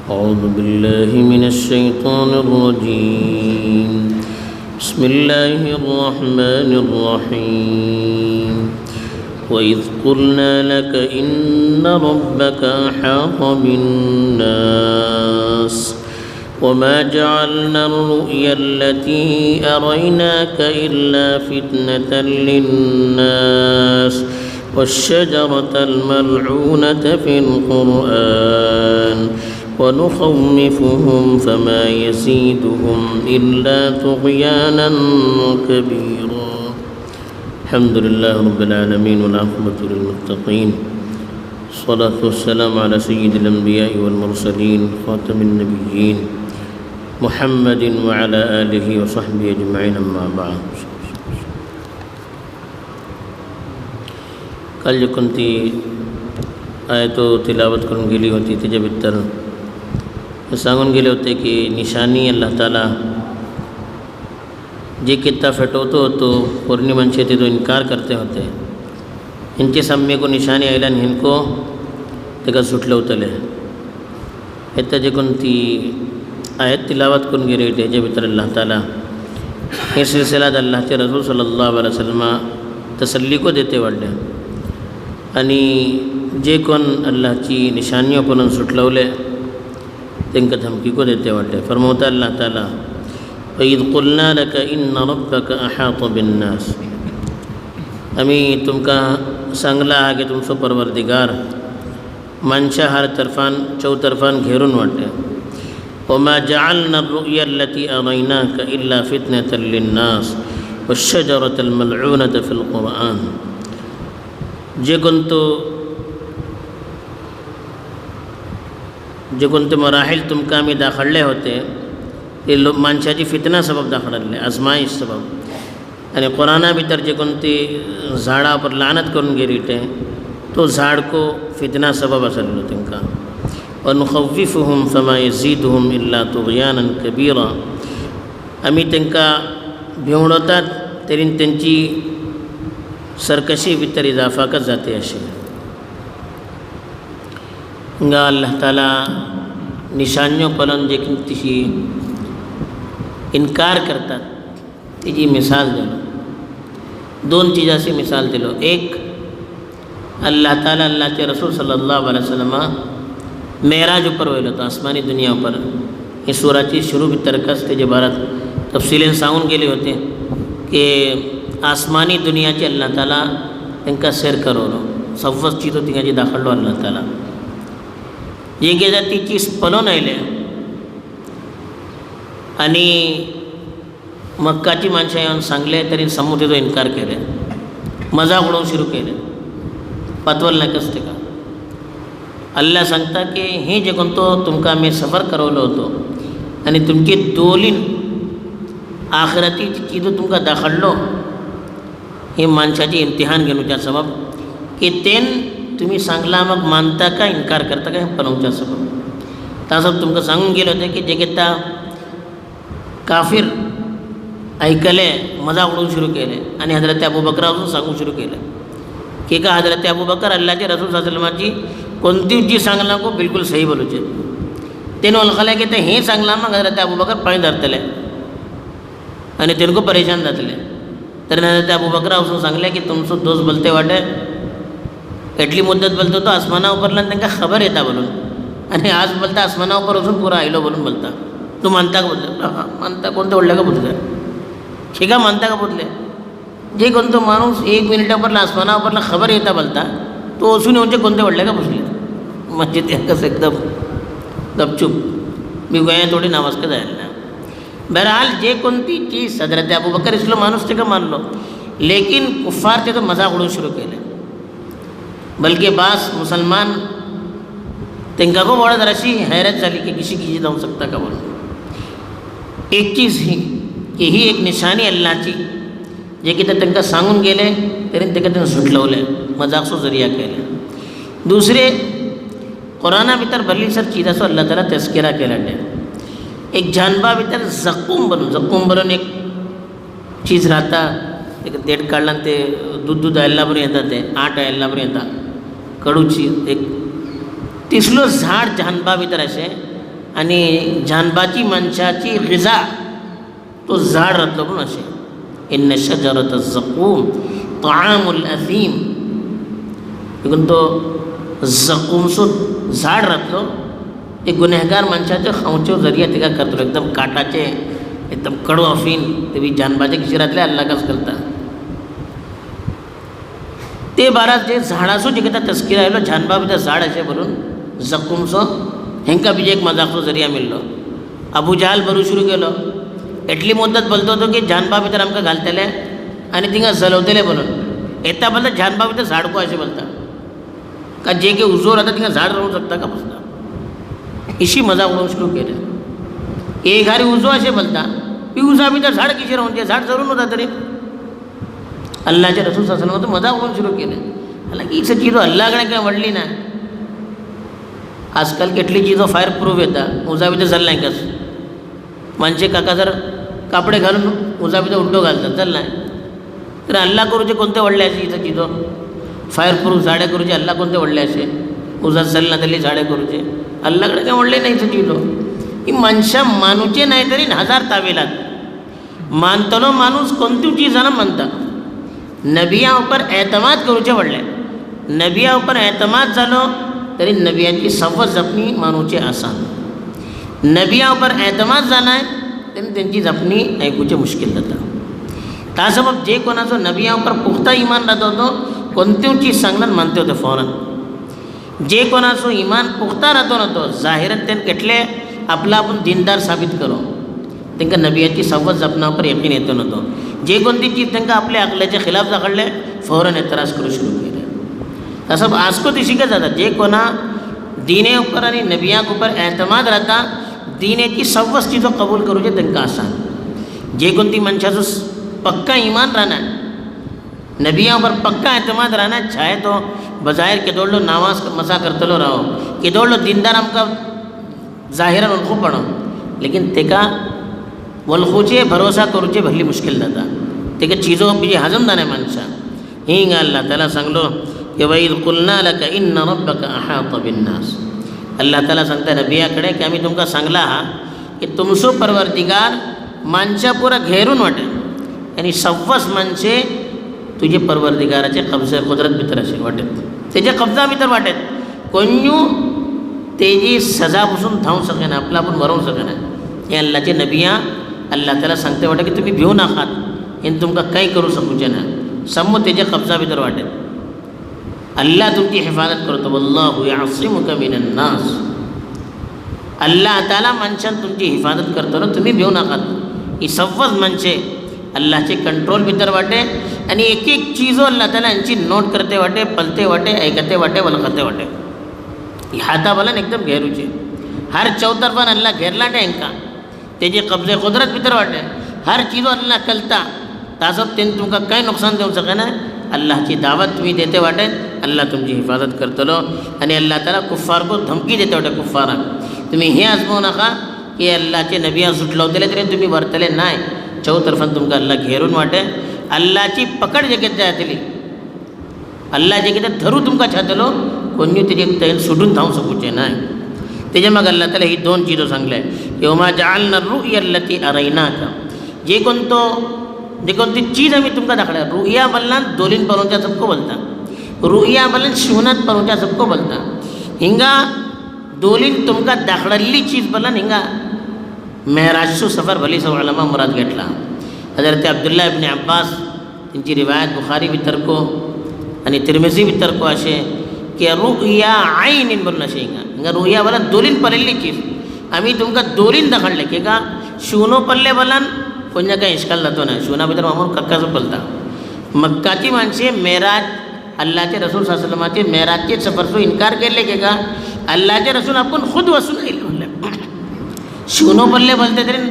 أعوذ بالله من الشيطان الرجيم بسم الله الرحمن الرحيم وإذ قلنا لك إن ربك أحاط بالناس وما جعلنا الرؤيا التي أريناك إلا فتنة للناس والشجرة الملعونة في القرآن ونخوفهم فما يزيدهم إلا طغيانا كبيرا. الحمد لله رب العالمين والعاقبة للمتقين الصلاة والسلام على سيد الأنبياء والمرسلين خاتم النبيين محمد وعلى آله وصحبه أجمعين أما بعد. कल जो कोणती आयतो तिलावत करून गेली होती त्याच्या भितर सांगून गेले होते की निशानी अल्लाह ताला जे कित्ता फेटवतो होतो पौर्णिमांचे ते तो इनकार करते होते इनके सामने को निशानी आयला इनको तेका सुटलवतले येता जे कोणती आयत तिलावत करून गेली त्याच्या भितर अल्लाह ताला हे सिलसिलात अल्लाहचे रसूल सल्लल्लाहु अलैहि वसल्लम तसल्ली को देते वाढले आणि जे कोण अल्लाहची निशानियों पण सुटलवले तेंका धमकी को देते वाटे. फरमावता अल्लाह ताला वईद कुलना लक इन्न रब्बक अहात बिन्नास आम्ही तुमका सांगला हा की तुमचो परवरदिगार मानशा हर तरफान चौतर्फान घेरून वाटे. वमा जअलना अर्रुया अल्लती अरैनाक इल्ला फितनतन लिन्नास वश्शजरतल मलऊनत फिल कुरआन जे कोणते मराहिल तुमका आम्ही दाखवले होते ते माणसाची फितना सबब दाखवले आजमाईश सबब आणि कुराना भितर जे कोणती झाडावर लानत करून गेली ते तो झाड को फितना सबब असलो तेंका वनुखव्विफुहुम फमा यजीदुहुम इल्ला तुगयानन कबीरा आम्ही तेंका भिवणवतात तरी त्यांची सरकशी भितर इजाफाकच जाते अशी. अल्लाह ताला निशानियों पलन जे तिशी इनकार करतात तिची मिसाल दिलो. दोन चीजाची मिसाल दिलो. एक अल्लाह ताला अल्लाहचे रसूल सल्लल्लाहु अलैहि वसल्लम मेराज ऊपर वयलो तो आसमानी दुनिया ऊपर हे सूराची शुरू भितरकच तेजे बारात तफसिलेन सांगून गेले होते की आसमानी दुनियाची अल्लाह ताला तेंका सैर करवलो सव्वस चितो तिंगाची दाखवलो अल्लाह ताला जे गेजा ती चीज पळोवन आयले आणि मक्काची माणसं येवन सांगले तरी समोर तेजो इन्कार केले मजाक उडोवंक सुरू केले पातवल नाकच तेका. अल्लाह सांगता की हे जे कोणतो तुमकां आमी सफर करवलो होतो आणि तुमची दोलीन आखिरातीची चिजो तुमकां दाखवलो हे माणसाची इम्तिहान घेवच्या सबब की तेन तुम्ही सांगला मग मानता का इन्कार करता का हे पळोवच्या सबब. तासब तुमकां सांगून गेले होते की जे घेता काफिर ऐकले मजाक उडोवंक सुरू केले आणि हजरत अबू बकर वचून सांगूंक सुरू केले की का हजरत अबू बकर अल्लाहचे रसूल सल्लल्लाहु अलैहि वसल्लमाची कोणती जी सांगला को बिलकुल सही बोलूचे तेन वळखले की ते हे सांगला मग हजरत अबू बकर पाळी धरतले आणि तेनको परेशान जातले. तर हजरत अबू बकर वचून सांगले की तुमचो दोस्त बोलते वाटे एटली मुद्दत बोलतो तो आसमाना उपरला तांकां खबर येता बोलून आणि आज बोलता आसमाना उपर वचून पुरा आयलो बोलून बोलता तू मानता का बोलले मानता कोणते व्हडले का बोलले शिका मानता का बोलले जे कोणतो माणूस एक मिनिटा उपरला आसमाना उपरला खबर येता बोलता तो वचून येवचे कोणते व्हडले का पुसले म्हणजे ते कसं एकदम गपचूप मी गोंया थोडी नावाजका जायला. बहरहाल जे कोणती चीज हजरत अबू बकर इसलो माणूस तेका मानलो लेकिन कुफ्फार तेजो मजाक उडोवंक सुरू केले बल्कि बास मुसलमान तेंका को बड़ा जराशी हैरत झाली की किसी की जाऊ सकता का बोलून. एक चीज ही की ही एक निशानी अल्लाहची जे की तेंका सांगून गेले तरी तेका तें सुटलवले मजाकचो जरिया केले. दुसरे कुराना भितर भरली सर चीजाचो अल्लाह ताला तस्किरा केला. एक जानबा भितर जखूम बनून एक चीज राहता एक देड काढल्यान ते दूध आयल्ला बरें येता ते आट आयल्ला बरें येता कडूची एक तिसलो झाड जानबा भितर अशें आणि जानबाची मनशाची गिजा तो झाड राहतलो पण असे इन्न शजरत झकूम तामुल असीम देखून तो झकूमचो झाड राहतलो ते गुन्हेगार मनशाचे खावच्यो जरिया तिका करतलो एकदम काटाचे एकदम कडू अफीन ते बी जानबाच्या किशोरातले अल्लाहच करता ते बारात जे झाडाचो जे कितें तस्कीर आयलो जानबा भितर झाड अशें बोलून जखूमचो हेंकां बी एक मजाकचो जरिया मेळ्ळो अबू जहाल बरो शुरू केलो एटली मुद्दत बोलतो तो की जानबा भितर आमकां घालतले आनी थिंगा जलवतले म्हणून येता बोलता जानबा भितर झाड को अशें बोलता का जे की उजो राहता थिंगा झाड रावूंक शकता का बोलता इशी मजाक उडोवंक सुरू केलें एक घारी उजो अशें बोलता ती उजा भितर झाड किशें रावून तें झाड जळून वता तरी अल्लाहचे रसूल सल्लल्लाहु अलैहि वसल्लम मजाक उडोवंक सुरू केलें हालांकी ही चीजो अल्लाह कडेन कांय व्हडली ना आजकाल केटली चीजो फायर प्रूफ येता उजा भितर जल्लाय कस मानशे काका जर कापडे घालून उजा भितर उड्डो घालतात जल्लाय तर अल्लाह करूचे कोणते व्हडले अशे ही चीजो फायर प्रूफ झाडे करूचे अल्लाह कोणते व्हडले अशे उजा जल्ला तरी झाडे करूचे अल्लाह कडेन कांय व्हडले ना ही चीजो ही मनशां मानूचे नाही तरी हजार तावेलात मानतलो माणूस कोणत्यो चीजांना मानता नबिया उपर एतमाद करूचे व्हडले नबिया उपर एतमाद जालो तरी नबियाची सव्वा जपणी मानूचे आसान नबिया उपर एतमाद जालाय तेन्ना तेंची जपणी ऐकूचे मुश्कील जाता ता सबब जे कोणाचो नबिया उपर पुख्ता इमान राहतो तो कोणत्यो चीज सांगल्यार मानतो ते फौरन जे कोणाचो इमान पुख्ता राहतो ना तो जाहिरात तेन केटले आपला आपूण दिनदार साबीत करो तांकां नबियाची सव्वा जपना उपर यकीन येतो ना तो जे कोणती चीज तांकां आपल्या अकलाच्या खिलाफ दाखडले फौरन एतराज करूंक सुरू केले तसं आजको तिशिके जाता जे कोणा दिने उपर आनी नबियाक उपर एतमाद राहता दिनेची सव्वस चीजो कबूल करूचे तांकां आसान जे कोणती मनशाचो पक्का इमान राहना नबिया उपर पक्का एतमाद राहना चाहे तो बजायर केदोडलो नामाज मसा करतलो राहो केदोडलो दिनदार आमकां जाहिरान वळखू पडो लेकिन तेका वळखूचे भरोसा करूचे भरली मुश्कील जाता तेका चीजो बिजी हजम जाना मनशा हिंग अल्लाह ताला सांगलो की वैद कुलना लका इन्न रब्बका अहाता बिन्नास अल्लाह ताला सांगता नबिया कडेन की आमी तुमकां सांगला आहा की तुमचो परवरदिगार मानशा पुरा घेरून वाटे आनी सव्वस मानशे तुजे परवरदिगाराचे कब्जे कुदरत भितर अशें वाटेत तेजे कब्जा भितर वाटेत कोण्यूय तेजी सजा पसून धांवूंक सकेना आपला आपूण मरोवंक सकेना हे अल्लाचे नबिया अल्लाह ताला सांगता वाटे की तुमी भिवू नाकात हें तुमकां कांय करूं शकूचें ना सम्मो तेजे कब्जा भितर वाटेत अल्लाह तुमची हिफाजत करतो वल्लाहु यासिमुका मिनन नास अल्लाह ताला मनशान तुमची हिफाजत करतलो तुमी भिवू नाकात ही सव्वस मनशे अल्लाहचे कंट्रोल भितर वाटे आनी एक एक चीजो अल्लाह ताला हांची नोट करते वाटे पलते वाटे ऐकते वाटे वळखते वाटे हाता बलान एकदम घेरूचे हर चौतर्फान अल्लाह घेरलाटे हांकां तेजे कब्जे कुदरत भितर वाटे हर चीजो अल्लाह कलता तासब तेन तुमकां कांय नुकसान देवंक शकना अल्लाहची दावत तुमी देते वाटे अल्लाह तुमची हिफाजत करतलो आनी अल्लाह ताला कुफ्फार को धमकी देते वाटे कुफ्फाराक तुमी हें आजमावूं नाका की अल्लाहचे नबिया सुटलवतले तरी तुमी व्हरतले नाय चौतर्फान तुमकां अल्लाह घेरून वाटे अल्लाहची पकड जे कितें जातली अल्लाह जे कितें धरू तुमकां छातलो कोण्यूय तेजे थंय सुटून धांवूंक शकूचें नाय तेजे माग अल्लाह ताला ही दोन चीजो सांगले यौमा जअलना रु'या अल्लती अरयनाका जे कोण ती चीज आमी तुमकां दाखल्या रु'या बल्लान दोलीन परोवच्या सबको बोलता रु'या बल्लान शिवनात परोवच्या सबको बोलता हिंगा दोलीन तुमकां दाखडल्ली चीज बल्लान हिंगा मेहराजचो सफर भली सगळो उलमा मुराद घेतला हजरत अब्दुल्ला इब्न अब्बास तेंची रिवायत बुखारी भितर को आनी तिर्मिजी भितर को अशें की रु'या आयनीन बोलून अशें हिंगा रु'या बल्लान दोलीन पळयल्ली चीज आमी तुमकां दोलीन दाखडले की का शिवनो पल्ले बल्लान कोणा कांय इश्काल जातो ना शिवना भितर मामूल कक्काचो पलता मक्काची माणसे मेराज अल्लाहचे रसूल सल्लल्लाहु अलैहि वसल्लमाचे मेराजचे सफरचो इन्कार केले की का अल्लाहचे रसूल आपूण खुद वचून आयले म्हणले शिवनो पल्ले बोलते तरी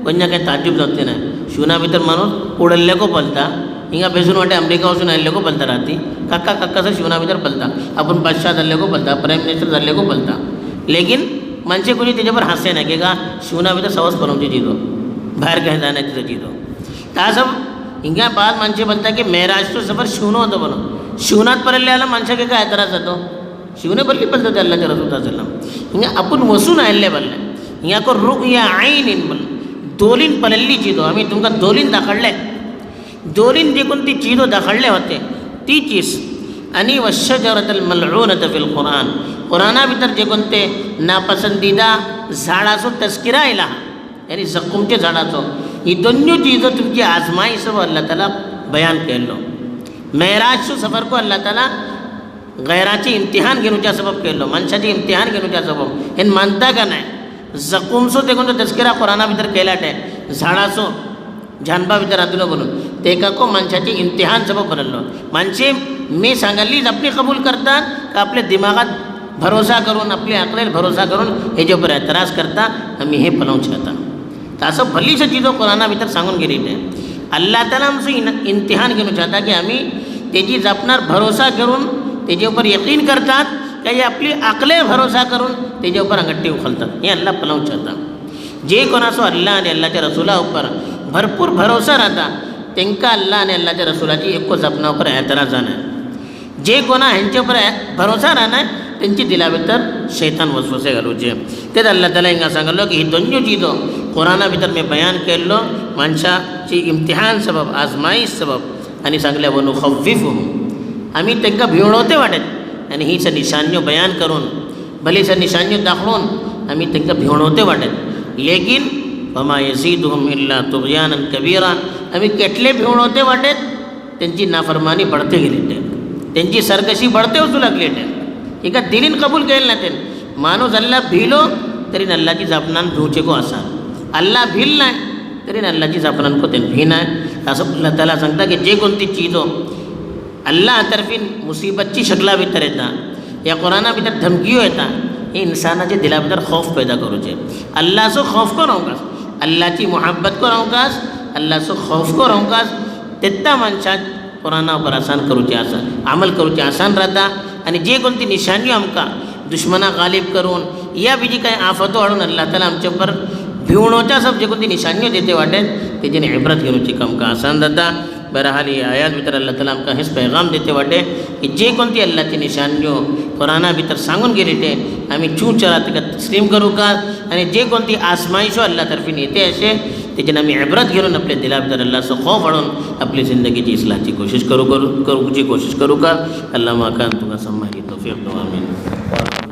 कोणा कांय ताज्जुब जावचे ना शिवना भितर माणूस उडल्लेको पलता हिंगा बेसून वाटे अमेरिका वचून आयल्लेको पलता राती कक्का कक्काचो शिवना भितर पलता आपूण बादशाह जाल्लेको पलता प्रायम मिनिस्टर जाल्लेको पलता लेकिन माणसे कोणी तेजे पर हांसे ना की का शिवना भितर सवस परोवची चिजो भायर कांय जायना तिजो चिजो ता सब हिंगा बाद माणसे बोलता की मेहराजचो सफर शिवनो होतो म्हणून शिवनात पळयल्ले जाल्यार मनशाक काय एतराज जातो शिवने पल्ली पलता ते अल्लाहचे रसूल सल्लल्लाहु अलैहि वसल्लम हिंगा आपूण वचून आयल्ले पडले हिंगा को रुया आईन दोलीन पलल्ली चीजो आम्ही तुमका दोलीन दाखडले दोलीन जे कोणती चीजो दाखडले होते ती चीज आणि वशजरतल मलऊनत फिल कुरान कुराना भितर जे कोणते नापसंदीदा झाडाचो तस्किरा आयला यानी जखूमचे झाडाचो ही दोन्ही चीजो तुमची आजमाईश अल्लाह ताला बयान केल्लो मेराजचो सफर को अल्लाह ताला गैराची इम्तिहान घेवच्या सबब केल्लो मनशाची इम्तिहान घेवच्या सबब हे मानता का नाही जखूमचो ते कोणतो तस्किरा कुराना भितर केलाटे झाडाचो जानबा भितर आतलो म्हणून तेका को मनशाची इम्तिहान सबब बनलो माणसे मी सांगलीच आपली कबूल करतात का आपल्या दिमागात भरोसा करून आपल्या अकलेर भरोसा करून हेजे ऊपर एतराज करता आम्ही हे पळवून आता तर असं भलीशा चीजो कुराना भितर सांगून गेलेले अल्लाह ताला आमचं इम्तिहान घेऊन चाहता की आम्ही तेजी जपणार भरोसा करून तेजे ऊपर यकीन करतात का हे आपली अकले भरोसा करून तेजे ऊपर अंगठी उखलतात हे अल्लाह पळवून चाहता जे कोणाचो अल्लाह आणि अल्लाहच्या रसूला ऊपर भरपूर भरोसा राहता तेंका अल्लाह आणि अल्लाहच्या रसूलाची एको जपना ऊपर एतराज जाणार जे कोणा ह्यांच्या ऊपर भरोसा राहणार त्यांची दिला भितर शैतान वसवसे घालूचे तेच अल्लाह ताला हिंगा सांगलो की ही दोन्ही चीजो कुराना भितर मी बयान केल्लो मनशाची इम्तिहान सबब आजमाईश सबब आणि सांगले वनु खव्विफुहुम आम्ही त्यांना भिवणवते वाटेत आणि ही निशान्यो बयान करून भले निशान्यो दाखवून आम्ही त्यांना भिवणवते वाटेत लेकिन वमा यजीदुहुम इल्ला तुगयानन कबीरा आम्ही केटले भिवणवते वाटेत त्यांची नाफरमानी बढ़ते गेली त्यांची सरकशी बढ़ते वचू लागली एका दिलीन कबूल केलं नाही ते माणूस अल्लाह भिलो तरी अल्लाहची जपनान भिवचे को असा अल्लाह भिल नाही तरी अल्लाहची जपनान को ते भी नाही असं अल्लाह ताला सांगता की जे कोणती चीजो अल्लाह तर्फीन मुसीबतची शकला भितर येता या कुराना भितर धमकियो येता हे इन्सानाच्या दिला भितर खौफ पैदा करूचे अल्लाहचो खौफ को रावकास अल्लाहची मुहब्बत को रावकास अल्लाहचो खौफ को रावकास तेत्ता मनशाक कुराना ऊपर आसान करूचे आसान अमल करूचे आसान राहता आणि जे कोणती निशानी आमकां दुश्मना गालिब करून या बीजी काही आफतो हाडून अल्लाह ताला आमचे ऊपर भिवणोच्या सब जे कोणती निशान्यो देते वाटेत तेजेने इब्रत घेवची आमकां आसान जाता बहरहाल ही आयात भितर अल्लाह ताला आमकां हेच पैगाम देते वाटे की जे कोणती अल्लाहची निशान्यो कुराना भितर सांगून गेले ते आम्ही चूचरा तिका तस्लीम करू का आणि जे कोणती आसमाईशो अल्लाह तर्फीन येते असे तेजेने आम्ही इब्रत घेऊन आपल्या दिला भितर अल्लाहचो खौफ हाडून आपली जिंदगीची इस्लाहाची कोशिश करूची कोशिश करू का अल्लाह माकान तुका सम्मानी तौफीक दो आमीन.